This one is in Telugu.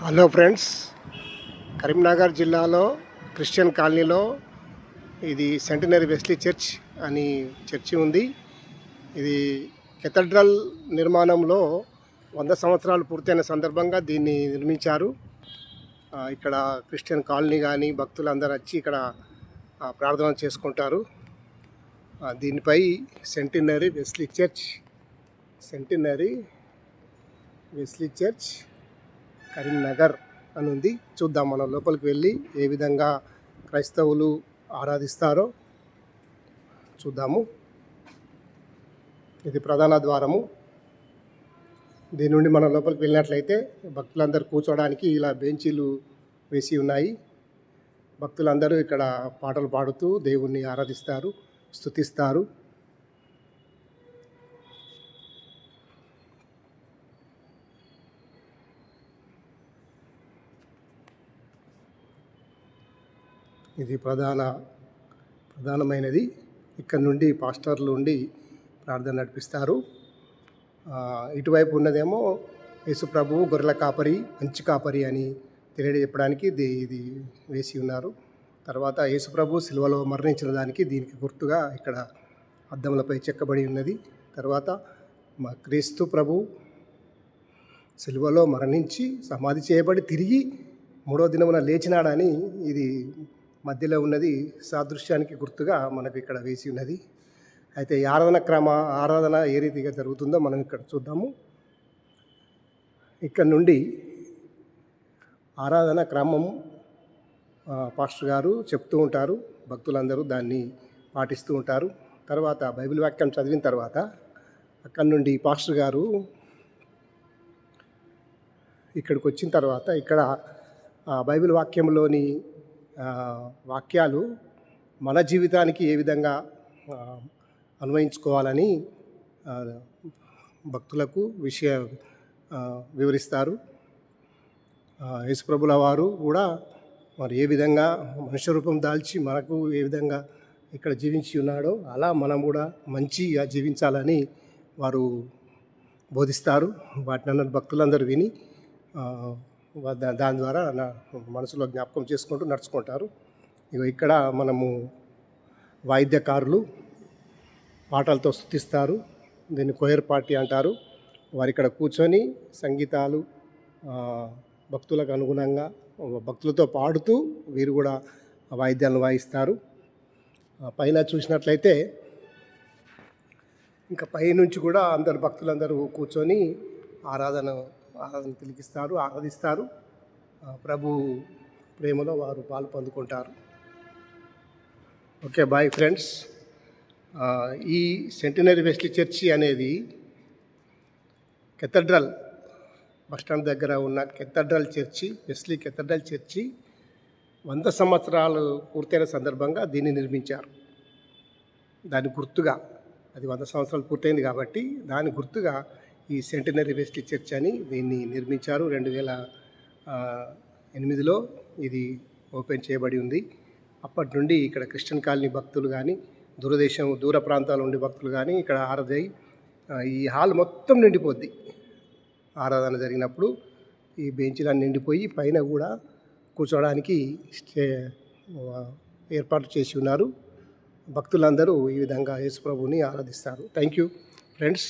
హలో ఫ్రెండ్స్, కరీంనగర్ జిల్లాలో క్రిస్టియన్ కాలనీలో ఇది సెంటినరీ వెస్లీ చర్చ్ అని చర్చి ఉంది. ఇది కెథడ్రల్ నిర్మాణంలో 100 సంవత్సరాలు పూర్తయిన సందర్భంగా దీన్ని నిర్మించారు. ఇక్కడ క్రిస్టియన్ కాలనీ కానీ భక్తులందరూ వచ్చి ఇక్కడ ప్రార్థన చేసుకుంటారు. దీనిపై సెంటినరీ వెస్లీ చర్చ్ కరీంనగర్ అని ఉంది. చూద్దాం, మనం లోపలికి వెళ్ళి ఏ విధంగా క్రైస్తవులు ఆరాధిస్తారో చూద్దాము. ఇది ప్రధాన ద్వారము. దీని నుండి మనం లోపలికి వెళ్ళినట్లయితే భక్తులందరూ కూర్చోవడానికి ఇలా బెంచీలు వేసి ఉన్నాయి. భక్తులందరూ ఇక్కడ పాటలు పాడుతూ దేవుణ్ణి ఆరాధిస్తారు, స్తుతిస్తారు. ఇది ప్రధానమైనది. ఇక్కడ నుండి పాస్టర్లు ఉండి ప్రార్థన నడిపిస్తారు. ఇటువైపు ఉన్నదేమో యేసు ప్రభువు గొర్రెల కాపరి, మంచి కాపరి అని తెలియజెప్పడానికి ఇది వేసి ఉన్నారు. తర్వాత యేసు ప్రభువు సిలువలో మరణించిన దానికి దీనికి గుర్తుగా ఇక్కడ అద్దములపై చెక్కబడి ఉన్నది. తర్వాత మా క్రీస్తు ప్రభు సిలువలో మరణించి సమాధి చేయబడి తిరిగి 3వ దినమున లేచినాడని ఇది మధ్యలో ఉన్నది సాదృశ్యానికి గుర్తుగా మనకు ఇక్కడ వేసి ఉన్నది. అయితే ఈ ఆరాధన ఏ రీతిగా జరుగుతుందో మనం ఇక్కడ చూద్దాము. ఇక్కడ నుండి ఆరాధన క్రమం పాస్టర్ గారు చెప్తూ ఉంటారు, భక్తులందరూ దాన్ని పాటిస్తూ ఉంటారు. తర్వాత బైబిల్ వాక్యం చదివిన తర్వాత అక్కడి నుండి పాస్టర్ గారు ఇక్కడికి వచ్చిన తర్వాత ఇక్కడ బైబిల్ వాక్యంలోని వాక్యాలు మన జీవితానికి ఏ విధంగా అన్వయించుకోవాలని భక్తులకు వివరిస్తారు. యేసుప్రభుల వారు కూడా మరి ఏ విధంగా మనుష్య రూపం దాల్చి మనకు ఏ విధంగా ఇక్కడ జీవించి ఉన్నాడో అలా మనం కూడా మంచిగా జీవించాలని వారు బోధిస్తారు. వాటిని భక్తులందరూ విని దాని ద్వారా నా మనసులో జ్ఞాపకం చేసుకుంటూ నడుచుకుంటారు. ఇక్కడ మనము వాయిద్యకారులు పాటలతో స్తుతిస్తారు. దీన్ని కొయర్ పార్టీ అంటారు. వారు ఇక్కడ కూర్చొని సంగీతాలు భక్తులకు అనుగుణంగా భక్తులతో పాడుతూ వీరు కూడా వాయిద్యాలను వాయిస్తారు. పైన చూసినట్లయితే ఇంకా పైనుంచి కూడా అందరు భక్తులందరూ కూర్చొని ఆరాధన తిలికిస్తారు, ఆరాధిస్తారు. ప్రభు ప్రేమలో వారు పాలు పొందుకుంటారు. Okay, bye friends. ఈ సెంటినరీ వెస్లీ చర్చి అనేది కెథడ్రల్ బస్టాండ్ దగ్గర ఉన్న వెస్లీ కెథడ్రల్ చర్చి 100 సంవత్సరాలు పూర్తయిన సందర్భంగా దీన్ని నిర్మించారు. దాని గుర్తుగా అది 100 సంవత్సరాలు పూర్తయింది కాబట్టి దాని గుర్తుగా ఈ సెంటినరీ వెస్లీ చర్చ్ అని దీన్ని నిర్మించారు. 2008లో ఇది ఓపెన్ చేయబడి ఉంది. అప్పటి నుండి ఇక్కడ క్రిస్టియన్ కాలనీ భక్తులు కానీ దూర ప్రాంతాల నుండి భక్తులు కానీ ఇక్కడ ఆరాధన ఈ హాల్ మొత్తం నిండిపోద్ది. ఆరాధన జరిగినప్పుడు ఈ బెంచీలను నిండిపోయి పైన కూడా కూర్చోవడానికి ఏర్పాటు చేసి ఉన్నారు. భక్తులందరూ ఈ విధంగా యేసు ప్రభువుని ఆరాధిస్తారు. Thank you friends.